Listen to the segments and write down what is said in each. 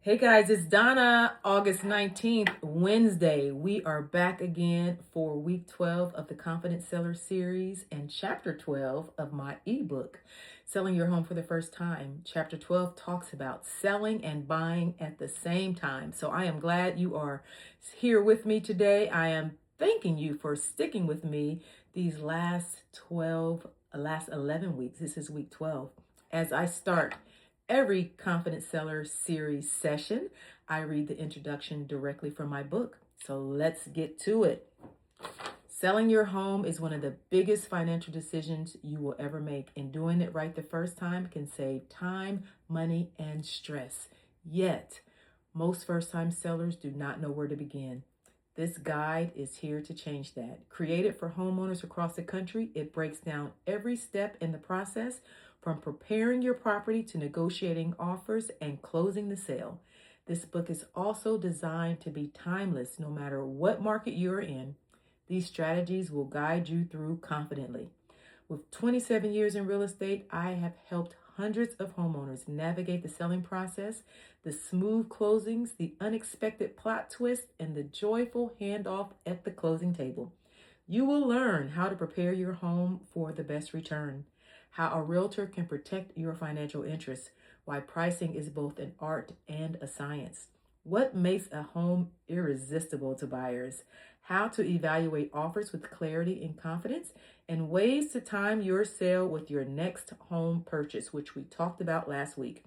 Hey guys, it's Donna, August 19th, Wednesday. We are back again for week 12 of the Confident Seller series and chapter 12 of my ebook, Selling Your Home for the First Time. Chapter 12 talks about selling and buying at the same time. So I am glad you are here with me today. I am thanking you for sticking with me these last 11 weeks. This is week 12. As I start every Confident Seller series session, I read the introduction directly from my book. So let's get to it. Selling your home is one of the biggest financial decisions you will ever make, and doing it right the first time can save time, money, and stress. Yet, most first-time sellers do not know where to begin. This guide is here to change that. Created for homeowners across the country, it breaks down every step in the process, from preparing your property to negotiating offers and closing the sale. This book is also designed to be timeless no matter what market you're in. These strategies will guide you through confidently. With 27 years in real estate, I have helped hundreds of homeowners navigate the selling process, the smooth closings, the unexpected plot twist, and the joyful handoff at the closing table. You will learn how to prepare your home for the best return, how a realtor can protect your financial interests, why pricing is both an art and a science, what makes a home irresistible to buyers, how to evaluate offers with clarity and confidence, and ways to time your sale with your next home purchase, which we talked about last week.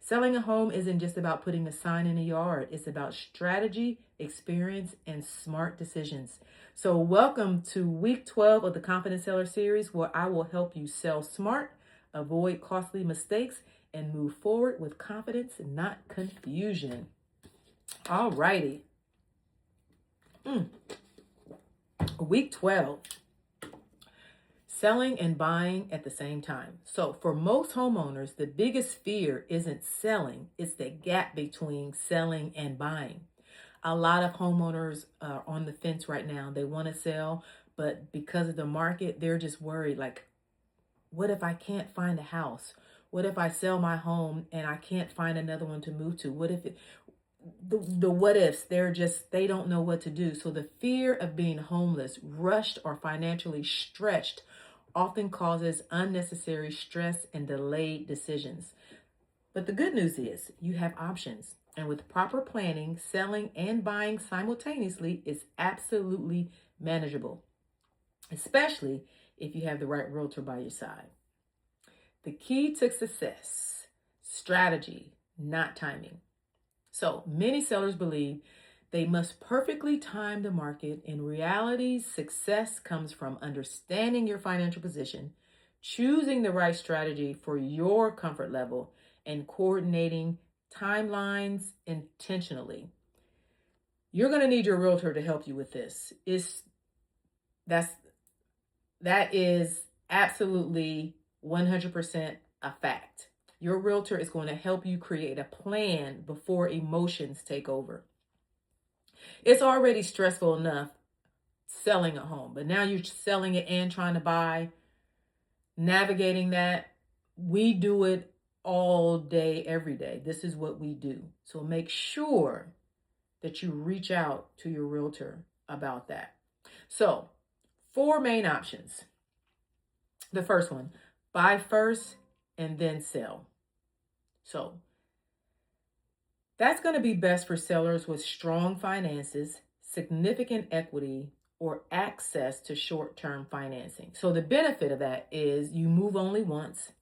Selling a home isn't just about putting a sign in a yard. It's about strategy, experience, and smart decisions. So welcome to week 12 of the Confident Seller series, where I will help you sell smart, avoid costly mistakes, and move forward with confidence, not confusion. All righty. Week 12. Selling and buying at the same time. So for most homeowners, the biggest fear isn't selling, it's the gap between selling and buying. A lot of homeowners are on the fence right now. They want to sell, but because of the market, they're just worried, like, what if I can't find a house? What if I sell my home and I can't find another one to move to? What if the what ifs, they don't know what to do. So the fear of being homeless, rushed, or financially stretched often causes unnecessary stress and delayed decisions. But the good news is you have options. And with proper planning, selling and buying simultaneously is absolutely manageable, especially if you have the right realtor by your side. The key to success: strategy, not timing. So many sellers believe they must perfectly time the market. In reality, success comes from understanding your financial position, choosing the right strategy for your comfort level, and coordinating timelines intentionally. You're going to need your realtor to help you with this. That is absolutely 100% a fact. Your realtor is going to help you create a plan before emotions take over. It's already stressful enough selling a home, but now you're selling it and trying to buy, navigating that. We do it all day, every day. This is what we do. So make sure that you reach out to your realtor about that. So 4 main options. The first one, buy first and then sell. So that's going to be best for sellers with strong finances, significant equity, or access to short-term financing. So the benefit of that is you move only once,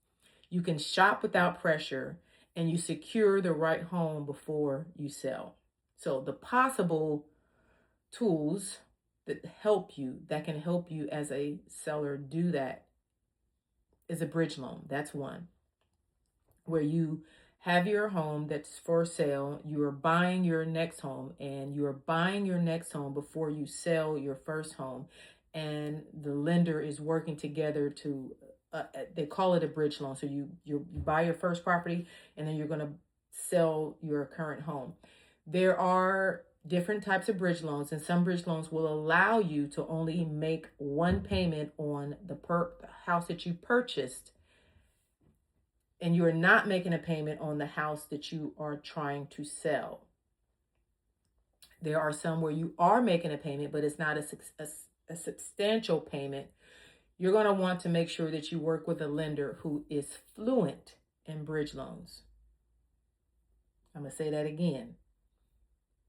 you can shop without pressure, and you secure the right home before you sell. So the possible tools that can help you as a seller do that is a bridge loan. That's one, where you have your home that's for sale, you are buying your next home, and you are buying your next home before you sell your first home, and the lender is working together to they call it a bridge loan. So you buy your first property, and then you're going to sell your current home. There are different types of bridge loans, and some bridge loans will allow you to only make one payment on the house that you purchased and you're not making a payment on the house that you are trying to sell. There are some where you are making a payment, but it's not a substantial payment. You're going to want to make sure that you work with a lender who is fluent in bridge loans. I'm going to say that again.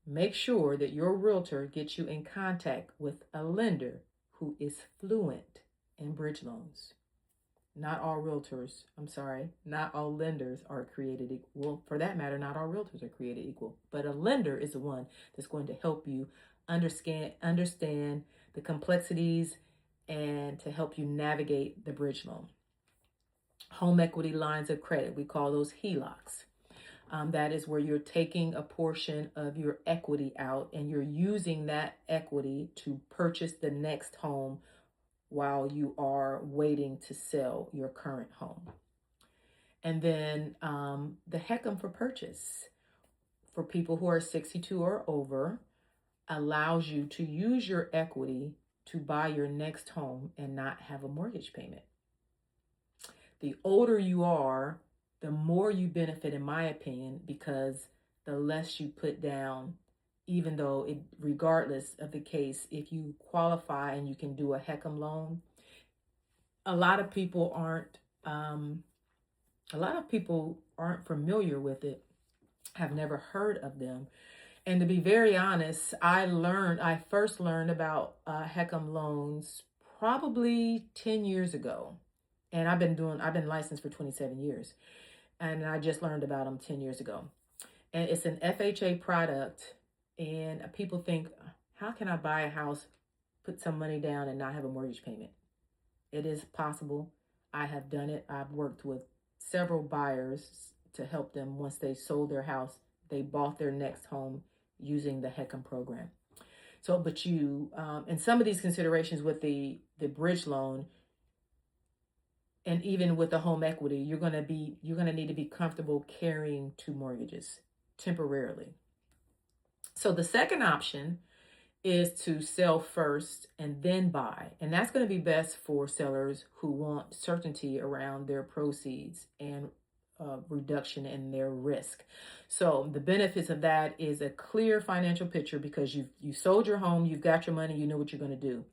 Make sure that your realtor gets you in contact with a lender who is fluent in bridge loans. Not all realtors, not all lenders are created equal. Well, for that matter, not all realtors are created equal. But a lender is the one that's going to help you understand the complexities and to help you navigate the bridge loan. Home equity lines of credit, we call those HELOCs. That is where you're taking a portion of your equity out and you're using that equity to purchase the next home while you are waiting to sell your current home. And then the HECM for purchase for people who are 62 or over allows you to use your equity to buy your next home and not have a mortgage payment. The older you are, the more you benefit, in my opinion, because the less you put down, even though regardless of the case, if you qualify and you can do a HECM loan, a lot of people aren't familiar with it, have never heard of them. And to be very honest, I first learned about HECM loans probably 10 years ago. And I've been licensed for 27 years. And I just learned about them 10 years ago. And it's an FHA product. And people think, how can I buy a house, put some money down and not have a mortgage payment? It is possible. I have done it. I've worked with several buyers to help them once they sold their house. They bought their next home using the HECM program. So, but you, and some of these considerations with the bridge loan, and even with the home equity, you're going to need to be comfortable carrying two mortgages temporarily. So the second option is to sell first and then buy. And that's going to be best for sellers who want certainty around their proceeds and reduction in their risk. So the benefits of that is a clear financial picture because you sold your home, you've got your money, you know what you're going to do.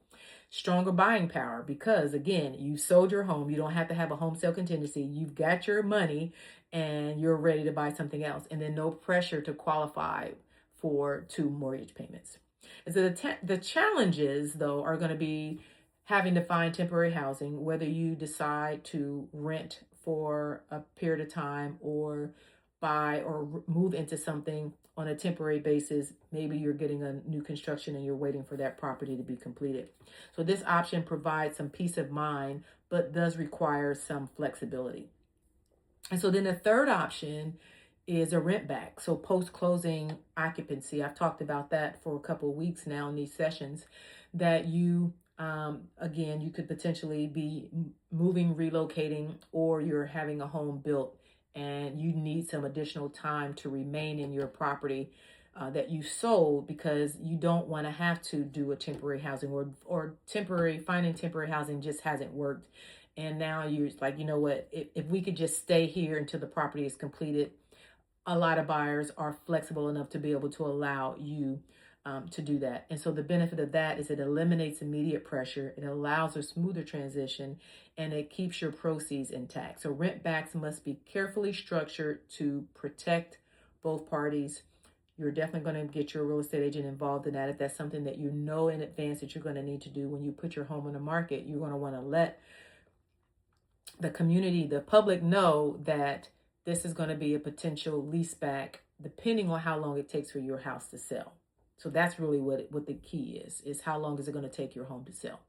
Stronger buying power because, again, you sold your home. You don't have to have a home sale contingency. You've got your money and you're ready to buy something else. And then no pressure to qualify for two mortgage payments. And so the challenges, though, are going to be having to find temporary housing, whether you decide to rent for a period of time or buy or move into something on a temporary basis. Maybe you're getting a new construction and you're waiting for that property to be completed. So this option provides some peace of mind, but does require some flexibility. And so then the third option is a rent back. So post-closing occupancy. I've talked about that for a couple of weeks now in these sessions, that you, again, you could potentially be moving, relocating, or you're having a home built and you need some additional time to remain in your property that you sold because you don't want to have to do a temporary housing or finding temporary housing just hasn't worked. And now you're like, you know what, if we could just stay here until the property is completed. A lot of buyers are flexible enough to be able to allow you to do that. And so the benefit of that is it eliminates immediate pressure. It allows a smoother transition and it keeps your proceeds intact. So rent backs must be carefully structured to protect both parties. You're definitely going to get your real estate agent involved in that. If that's something that you know in advance that you're going to need to do when you put your home on the market, you're going to want to let the community, the public know that this is going to be a potential lease back depending on how long it takes for your house to sell. So that's really what the key is how long is it going to take your home to sell.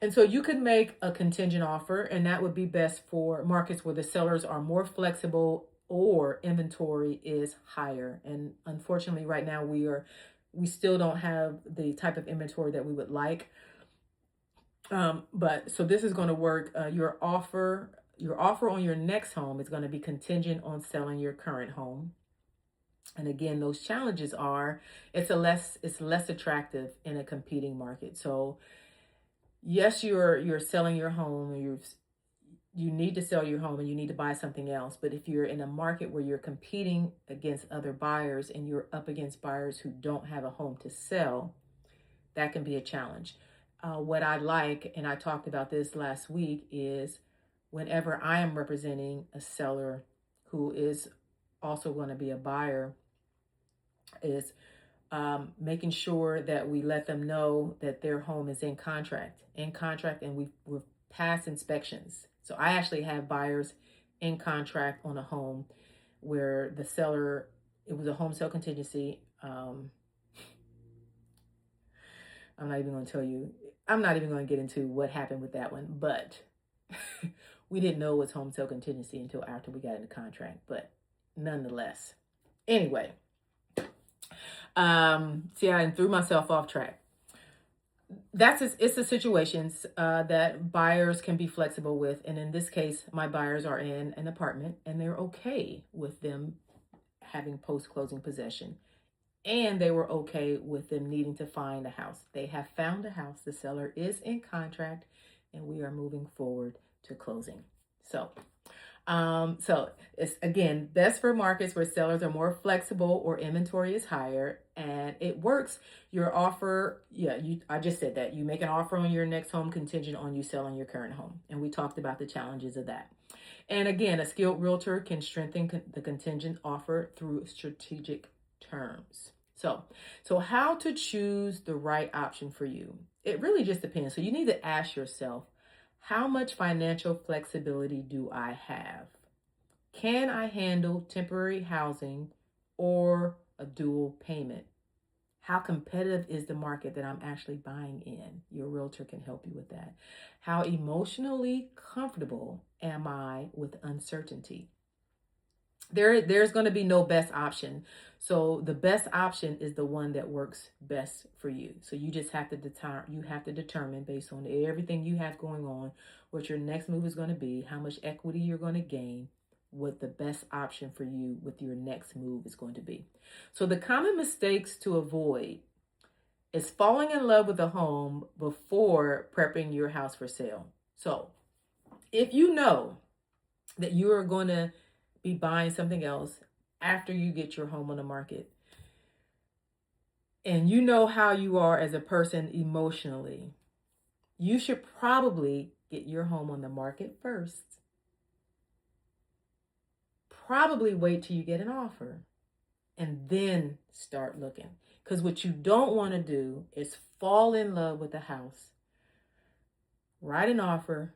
And so you could make a contingent offer, and that would be best for markets where the sellers are more flexible or inventory is higher. And unfortunately, right now we still don't have the type of inventory that we would like. But so this is going to work. Your offer on your next home is going to be contingent on selling your current home. And again, those challenges are it's less attractive in a competing market. So yes, you're selling your home, you need to sell your home and you need to buy something else. But if you're in a market where you're competing against other buyers and you're up against buyers who don't have a home to sell, that can be a challenge. What I like, and I talked about this last week, is whenever I am representing a seller who is also going to be a buyer, is making sure that we let them know that their home is in contract, and we've passed inspections. So I actually have buyers in contract on a home where the seller, it was a home sale contingency. I'm not even going to tell you, I'm not even going to get into what happened with that one, but we didn't know it was home sale contingency until after we got into contract, but nonetheless. Anyway, see, I threw myself off track. It's the situations that buyers can be flexible with. And in this case, my buyers are in an apartment and they're okay with them having post-closing possession. And they were okay with them needing to find a house. They have found a house. The seller is in contract and we are moving forward to closing. So it's, again, best for markets where sellers are more flexible or inventory is higher, and it works. Your offer, I just said that you make an offer on your next home contingent on you selling your current home, and we talked about the challenges of that. And again, a skilled realtor can strengthen the contingent offer through strategic terms. So how to choose the right option for you? It really just depends. So you need to ask yourself, how much financial flexibility do I have? Can I handle temporary housing or a dual payment? How competitive is the market that I'm actually buying in? Your realtor can help you with that. How emotionally comfortable am I with uncertainty? There's going to be no best option. So the best option is the one that works best for you. So you just have to determine based on everything you have going on, what your next move is going to be, how much equity you're going to gain, what the best option for you with your next move is going to be. So the common mistakes to avoid is falling in love with a home before prepping your house for sale. So if you know that you are going to be buying something else after you get your home on the market, and you know how you are as a person emotionally, you should probably get your home on the market first. Probably wait till you get an offer and then start looking. Because what you don't want to do is fall in love with the house, write an offer,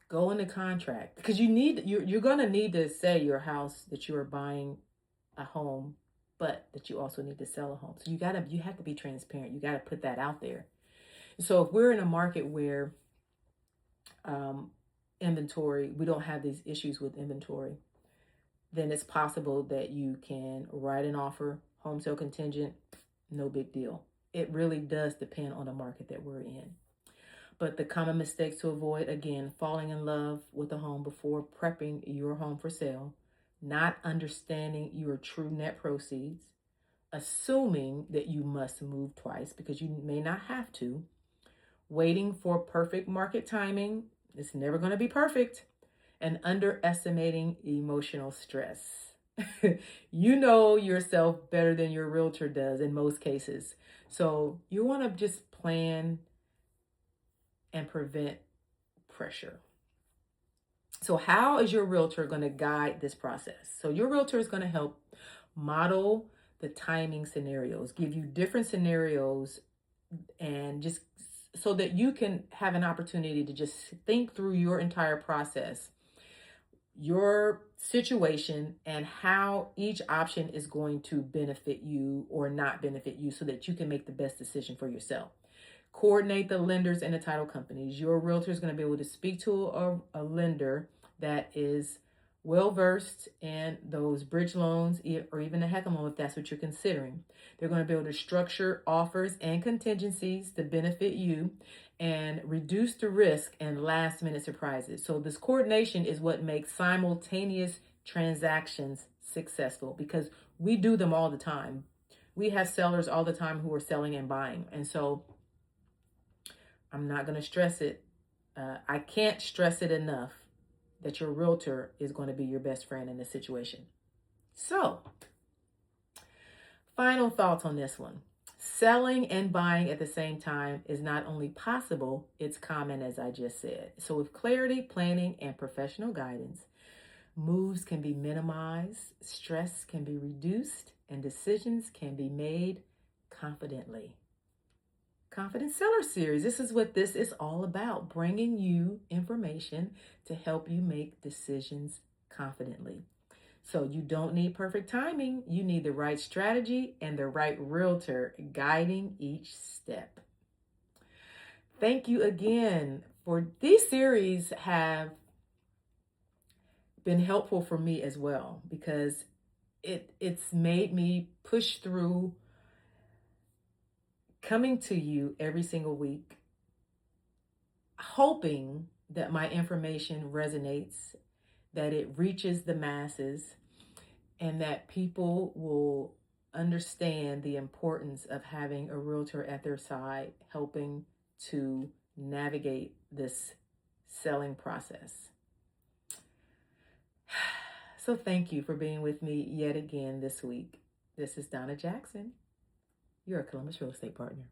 go into contract, because you're going to need to say your house that you are buying a home, but that you also need to sell a home. So you have to be transparent. You got to put that out there. So if we're in a market where inventory, we don't have these issues with inventory, then it's possible that you can write an offer, home sale contingent, no big deal. It really does depend on the market that we're in. But the common mistakes to avoid, again, falling in love with a home before prepping your home for sale, not understanding your true net proceeds, assuming that you must move twice because you may not have to, waiting for perfect market timing, it's never going to be perfect, and underestimating emotional stress. You know yourself better than your realtor does in most cases. So you want to just plan and prevent pressure. So how is your realtor going to guide this process? So your realtor is going to help model the timing scenarios, give you different scenarios, and just so that you can have an opportunity to just think through your entire process, your situation, and how each option is going to benefit you or not benefit you so that you can make the best decision for yourself. Coordinate the lenders and the title companies. Your realtor is going to be able to speak to a lender that is well-versed in those bridge loans or even a HECM loan if that's what you're considering. They're going to be able to structure offers and contingencies to benefit you and reduce the risk and last-minute surprises. So this coordination is what makes simultaneous transactions successful, because we do them all the time. We have sellers all the time who are selling and buying. And so I'm not going to stress it I can't stress it enough that your realtor is going to be your best friend in this situation. So, final thoughts on this one. Selling and buying at the same time is not only possible, it's common, as I just said. So with clarity, planning, and professional guidance, moves can be minimized, stress can be reduced, and decisions can be made confidently. Confident Seller Series. This is what this is all about, bringing you information to help you make decisions confidently. So you don't need perfect timing. You need the right strategy and the right realtor guiding each step. Thank you again for these series have been helpful for me as well, because it's made me push through coming to you every single week, hoping that my information resonates, that it reaches the masses, and that people will understand the importance of having a realtor at their side, helping to navigate this selling process. So thank you for being with me yet again this week. This is Donna Jackson, your Columbus Real Estate Partner.